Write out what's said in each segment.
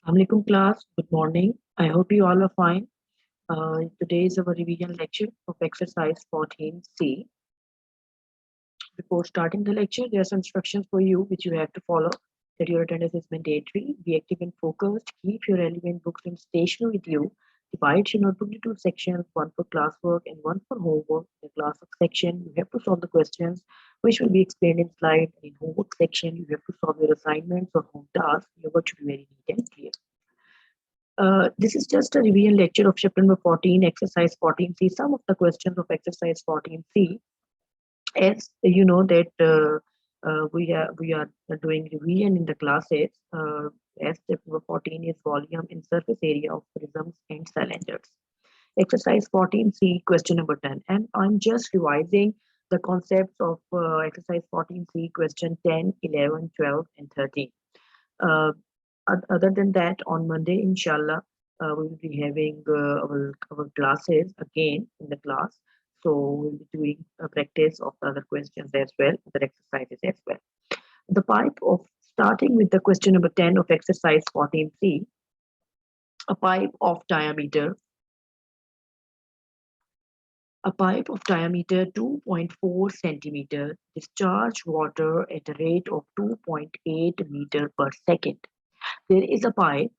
Assalamualaikum class, good morning. I hope you all are fine. Today is our revision lecture of exercise 14C. Before starting the lecture, there are some instructions for you which you have to follow. That your attendance is mandatory. Be active and focused. Keep your relevant books and stationery with you. Divide your notebook into two sections, one for classwork and one for homework. In the classwork section, you have to solve the questions which will be explained in slide. In homework section, you have to solve your assignments or home tasks. Your work should be very neat and clear. This is just a revision lecture of chapter number 14, exercise 14C. Some of the questions of exercise 14C, as you know that we are doing revision in the classes. As chapter number 14 is volume and surface area of prisms and cylinders. Exercise 14C, question number 10. And I'm just revising the concepts of exercise 14C, question 10, 11, 12, and 13. Uh, Other than that, on Monday, inshallah, we will be having our classes again in the class. So we'll be doing a practice of the other questions as well, other exercises as well. The pipe of starting with the question number 10 of exercise 14C, a pipe of diameter. A pipe of diameter 2.4 centimeter discharge water at a rate of 2.8 meter per second. There is a pipe.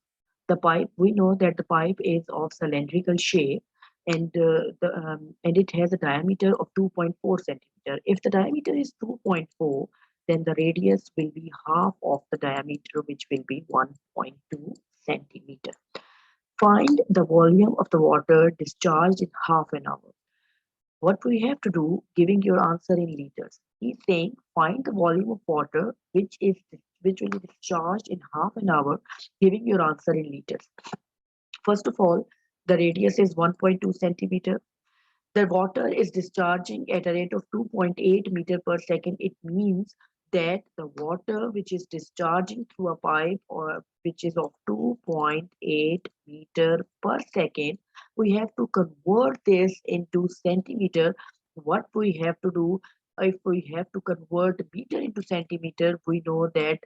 The pipe, we know that the pipe is of cylindrical shape, and it has a diameter of 2.4 centimeter. If the diameter is 2.4, then the radius will be half of the diameter, which will be 1.2 centimeter. Find the volume of the water discharged in half an hour. What we have to do, giving your answer in liters. He's saying find the volume of water which will be discharged in half an hour, giving your answer in liters. First of all, the radius is 1.2 centimeter. The water is discharging at a rate of 2.8 meter per second. It means that the water which is discharging through a pipe or which is of 2.8 meter per second, we have to convert this into centimeter. What we have to do, if we have to convert meter into centimeter, we know that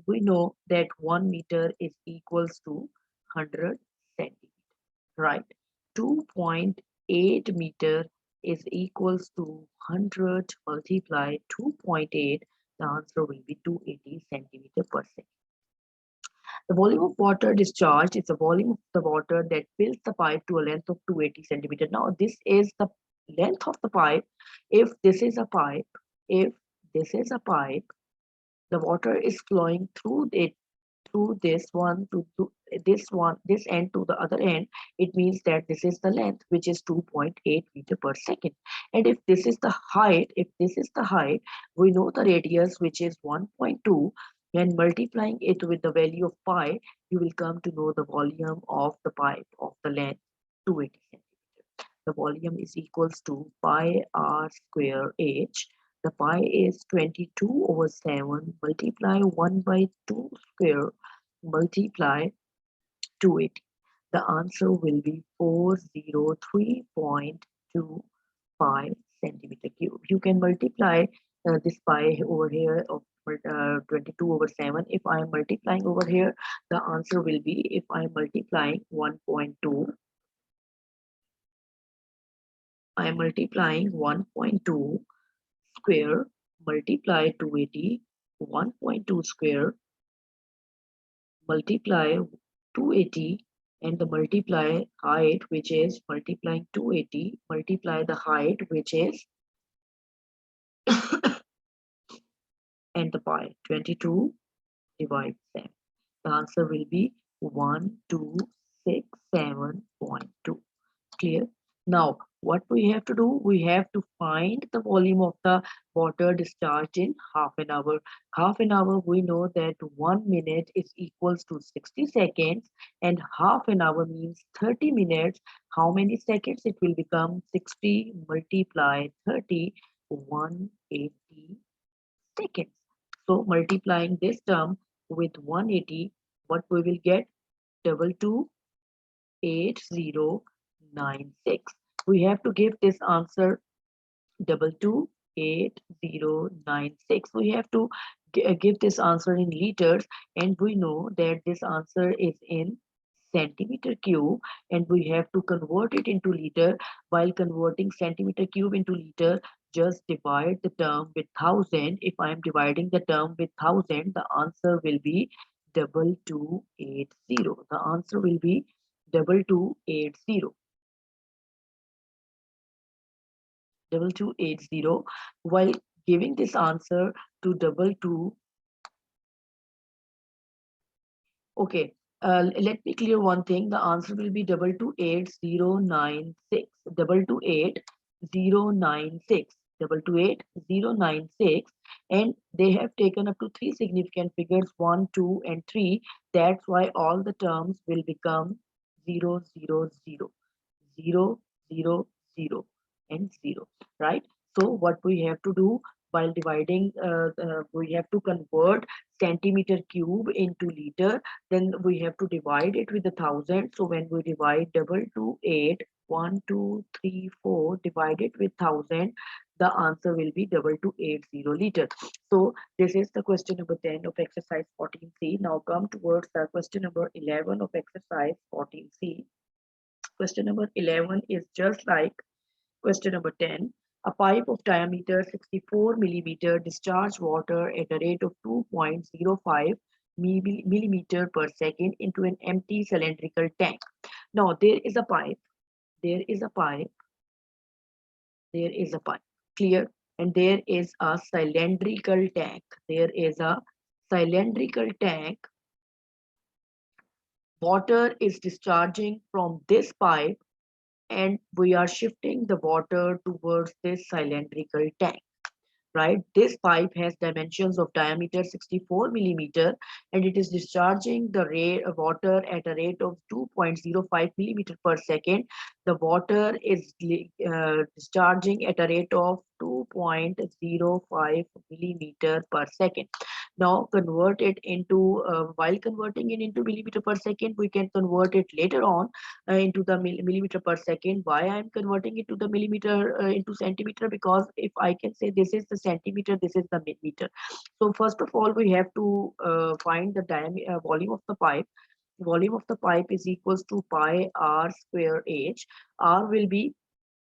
we know that 1 meter is equals to 100 centimeter, right? 2.8 meter is equals to 100 multiply 2.8. The answer will be 280 centimeter per second. The volume of water discharged is the volume of the water that fills the pipe to a length of 280 centimeter. Now this is the length of the pipe. If this is a pipe, if this is a pipe, the water is flowing through it, through this one to this end to the other end. It means that this is the length, which is 2.8 meter per second. And if this is the height, we know the radius, which is 1.2. When multiplying it with the value of pi, you will come to know the volume of the pipe of the length 280 centimeter. The volume is equals to pi r square h. The pi is 22 over 7, multiply 1 by 2 square, multiply 280. The answer will be 403.25 centimeter cube. You can multiply this pi over here of 22 over 7. If I am multiplying over here, the answer will be, if I am multiplying 1.2, I am multiplying 1.2 square multiply 280, 1.2 square multiply 280, and the multiply height, which is multiplying 280 multiply the height, which is and the pi 22 divide 7. The answer will be 1267.2. Clear? Now, what we have to do, we have to find the volume of the water discharged in half an hour. Half an hour, we know that 1 minute is equals to 60 seconds, and half an hour means 30 minutes. How many seconds? It will become 60 multiply 30, 180 seconds. So multiplying this term with 180, what we will get? 28096. We have to give this answer 28096. We have to give this answer in liters, and we know that this answer is in centimeter cube, and we have to convert it into liter. While converting centimeter cube into liter, just divide the term with 1000. If I am dividing the term with 1000, the answer will be 2280. The answer will be 2280. 2280. While giving this answer to double two, okay, let me clear one thing. The answer will be 228096. 228096. 228096. And they have taken up to three significant figures, 1, 2, and 3. That's why all the terms will become 0, 0, 0. 0, 0, 0, and 0, right? So what we have to do while dividing, we have to convert centimeter cube into liter. Then we have to divide it with 1000. So when we divide 228 divided with 1000, the answer will be 2280 liter. So this is the question number 10 of exercise 14C. Now come towards the question number 11 of exercise 14C. Question number 11 is just like question number 10. A pipe of diameter 64 millimeter discharge water at a rate of 2.05 millimeter per second into an empty cylindrical tank. Now there is a pipe, there is a pipe, there is a pipe, clear? And there is a cylindrical tank. There is a cylindrical tank. Water is discharging from this pipe, and we are shifting the water towards this cylindrical tank, right? This pipe has dimensions of diameter 64 millimeter, and it is discharging the water at a rate of 2.05 millimeter per second. The water is discharging at a rate of 2.05 millimeter per second. Now convert it into, while converting it into millimeter per second, we can convert it later on into the millimeter per second. Why I am converting it to the millimeter into centimeter? Because if I can say this is the centimeter, this is the millimeter. So first of all, we have to find the volume of the pipe. Volume of the pipe is equals to pi r square h. R will be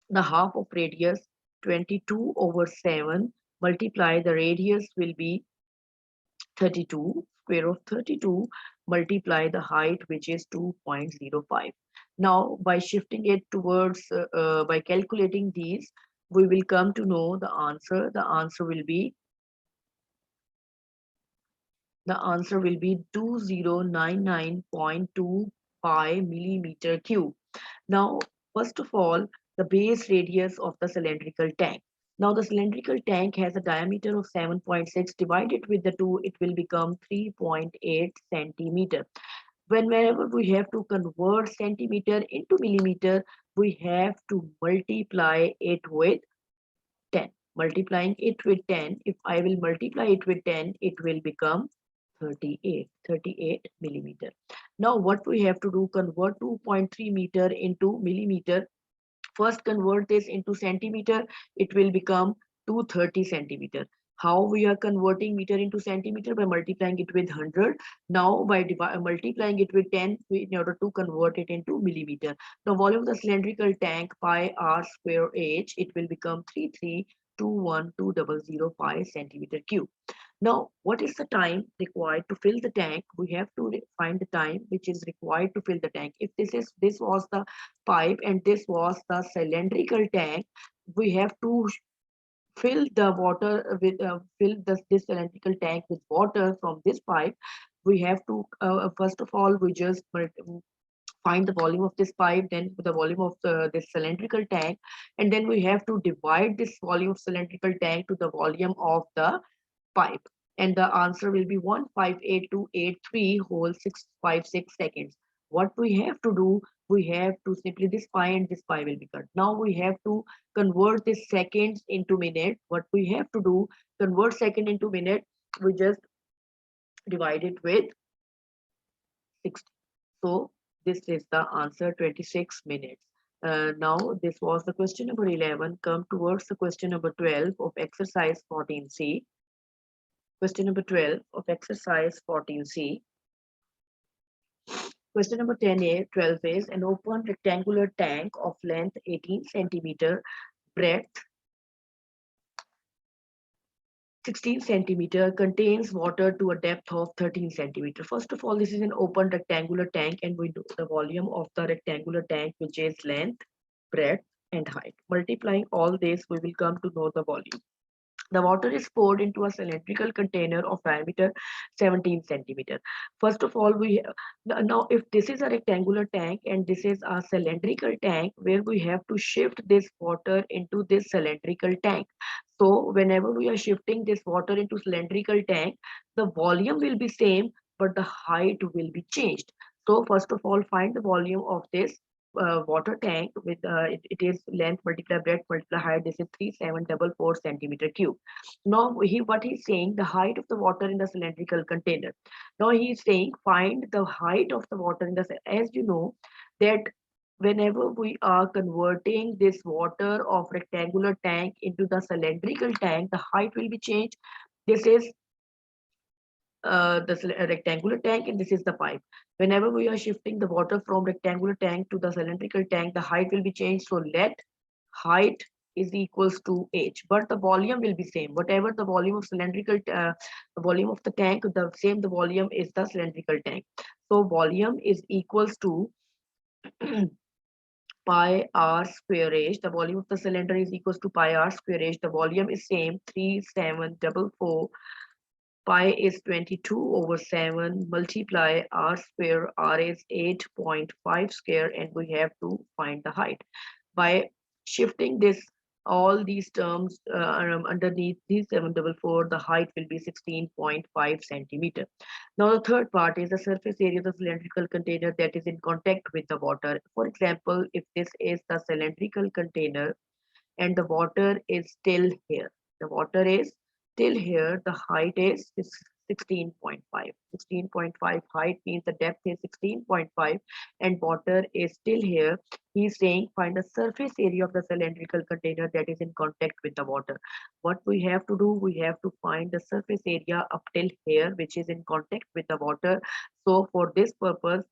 the half of radius, 22/7, multiply the radius will be 32, square of 32, multiply the height, which is 2.05. Now by shifting it towards, by calculating these, we will come to know the answer. The answer will be 2099.2 pi millimeter cube. Now, first of all, the base radius of the cylindrical tank. Now, the cylindrical tank has a diameter of 7.6. Divided with the 2, it will become 3.8 centimeter. Whenever we have to convert centimeter into millimeter, we have to multiply it with 10. Multiplying it with 10, if I will multiply it with 10, it will become 38 millimeter. Now what we have to do, convert 2.3 meter into millimeter. First convert this into centimeter, it will become 230 centimeter. How we are converting meter into centimeter? By multiplying it with 100. Now by multiplying it with 10 in order to convert it into millimeter. Now volume of the cylindrical tank, pi r square h, it will become 33,21200 pi centimeter cube. Now, what is the time required to fill the tank? We have to find the time which is required to fill the tank. If this was the pipe and this was the cylindrical tank, we have to fill the water with this cylindrical tank with water from this pipe. We have to first of all we just find the volume of this pipe, then the volume of this cylindrical tank, and then we have to divide this volume of cylindrical tank to the volume of the pipe, and the answer will be 158283 whole 656 seconds. What we have to do, we have to simply this pi and this pi will be cut. Now we have to convert this seconds into minute. What we have to do, convert second into minute, we just divide it with 60. So this is the answer, 26 minutes. Now this was the question number 11. Come towards the question number 12 of exercise 14C. Question number 12 of exercise 14C. Question number 12 is an open rectangular tank of length 18 centimeter, breadth 16 centimeter, contains water to a depth of 13 centimeter. First of all, this is an open rectangular tank, and we know the volume of the rectangular tank, which is length, breadth, and height. Multiplying all this, we will come to know the volume. The water is poured into a cylindrical container of diameter 17 centimeter. First of all, now if this is a rectangular tank and this is a cylindrical tank, where we have to shift this water into this cylindrical tank. So whenever we are shifting this water into cylindrical tank, the volume will be same, but the height will be changed. So first of all, find the volume of this water tank with it is length multiply breadth multiply height. This is 3744 centimeter cube. Now what he's saying, the height of the water in the cylindrical container. Now he's saying find the height of the water in the, as you know that whenever we are converting this water of rectangular tank into the cylindrical tank, the height will be changed. This is the rectangular tank, and this is the pipe. Whenever we are shifting the water from rectangular tank to the cylindrical tank, the height will be changed. So let height is equals to h, but the volume will be same. Whatever the volume of cylindrical the volume of the tank, the same the volume is the cylindrical tank. So volume is equals to pi r square h. The volume of the cylinder is equals to pi r square h. The volume is same, 3744. Pi is 22 over 7, multiply r square, r is 8.5 square, and we have to find the height. By shifting this, all these terms underneath these 744, the height will be 16.5 centimeter. Now the third part is the surface area of the cylindrical container that is in contact with the water. For example, if this is the cylindrical container and the water is still here, the water is still here, the height is 16.5. 16.5 height means the depth is 16.5 and water is still here. He's saying find the surface area of the cylindrical container that is in contact with the water. What we have to do, we have to find the surface area up till here, which is in contact with the water. So for this purpose,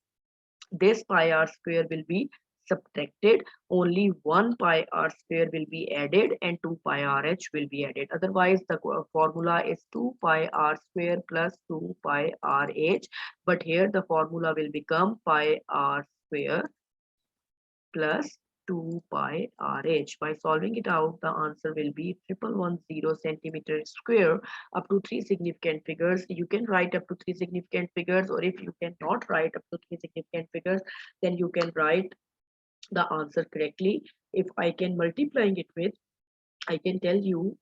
this pi r square will be subtracted. Only 1 pi r square will be added and 2 pi rh will be added. Otherwise, the formula is 2 pi r square plus 2 pi rh. But here the formula will become pi r square plus 2 pi rh. By solving it out, the answer will be 1110 centimeter square up to 3 significant figures. You can write up to 3 significant figures, or if you cannot write up to 3 significant figures, then you can write the answer correctly. If I can multiplying it with, I can tell you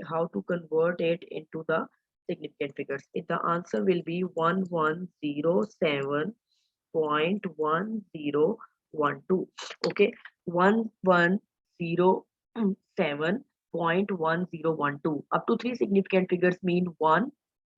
how to convert it into the significant figures. If the answer will be 1107.1012. Okay, 1107.1012. Up to 3 significant figures mean 1,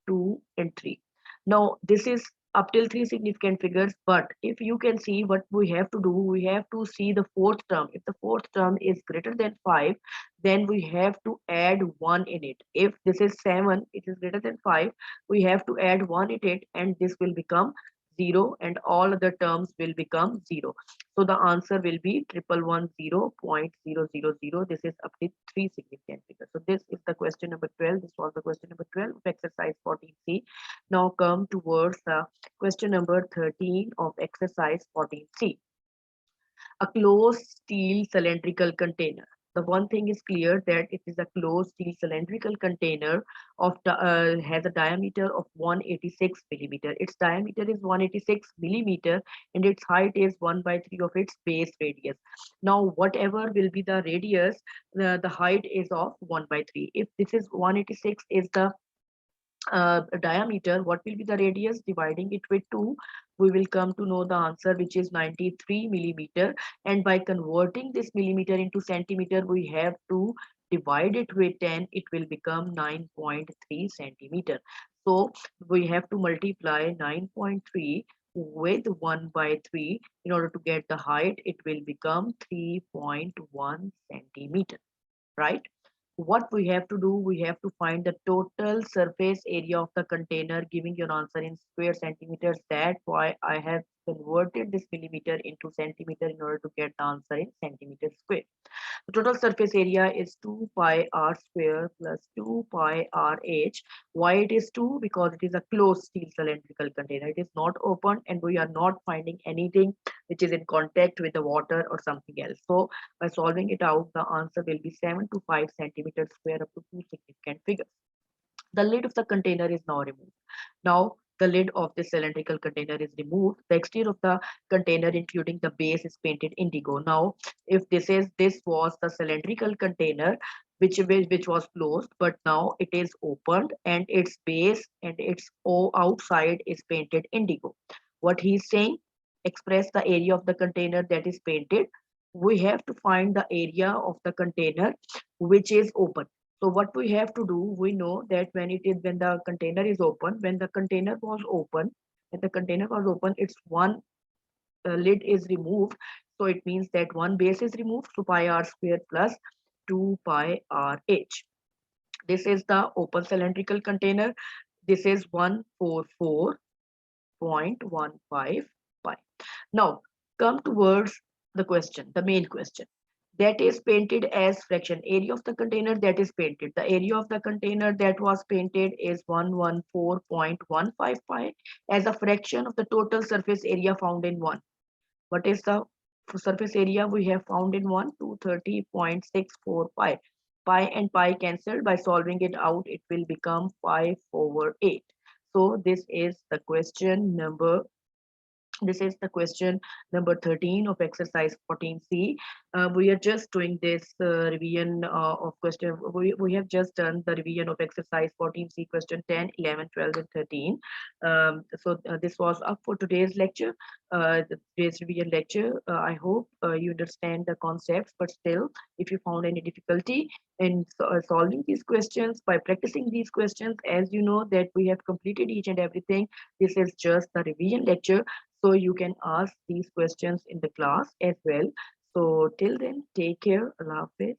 2, and 3. Now this is up till 3 significant figures, but if you can see what we have to do, we have to see the fourth term. If the fourth term is greater than 5, then we have to add 1 in it. If this is 7, it is greater than 5, we have to add 1 in it, and this will become 0, and all other terms will become 0. So the answer will be 1110.000. This is up to 3 significant figures. So this is the question number 12. This was the question number 12 of exercise 14C. Now come towards the question number 13 of exercise 14C. A closed steel cylindrical container. The one thing is clear that it is a closed steel cylindrical container has a diameter of 186 millimeter. Its diameter is 186 millimeter and its height is 1 by 3 of its base radius. Now whatever will be the radius, the height is of 1 by 3. If this is 186 is the diameter, what will be the radius? Dividing it with 2, we will come to know the answer, which is 93 millimeter. And by converting this millimeter into centimeter, we have to divide it with 10. It will become 9.3 centimeter. So we have to multiply 9.3 with 1 by 3 in order to get the height. It will become 3.1 centimeter, right? what we have to do, we have to find the total surface area of the container, giving you an answer in square centimeters. That's why I have converted this millimeter into centimeter in order to get the answer in centimeter square. The total surface area is 2 pi r square plus 2 pi r h. Why it is 2? Because it is a closed steel cylindrical container. It is not open and we are not finding anything which is in contact with the water or something else. So by solving it out, the answer will be 7 to 5 centimeters square up to two significant figures. The lid of the container is now removed. Now the lid of the cylindrical container is removed. The exterior of the container, including the base, is painted indigo. Now, if this was the cylindrical container which was closed, but now it is opened and its base and its outside is painted indigo. What he's saying, express the area of the container that is painted. We have to find the area of the container which is open. So what we have to do, we know that when the container is open, when the container was open, its one lid is removed. So it means that one base is removed, so pi r square plus 2 pi r h. This is the open cylindrical container. This is 144.15 pi. Now come towards the question, the main question. That is painted as fraction. Area of the container that is painted. The area of the container that was painted is 114.15 pi as a fraction of the total surface area found in 1. What is the surface area we have found in 1? 230.64 pi. Pi and pi cancelled. By solving it out, it will become 5 over 8. So this is the question number 13 of exercise 14C. We are just doing this revision of question. We have just done the revision of exercise 14C, question 10, 11, 12, and 13. This was up for today's lecture, today's revision lecture. I hope you understand the concepts, but still, if you found any difficulty in solving these questions, by practicing these questions, as you know that we have completed each and everything, this is just the revision lecture. So you can ask these questions in the class as well. So till then, take care. Allah Hafiz.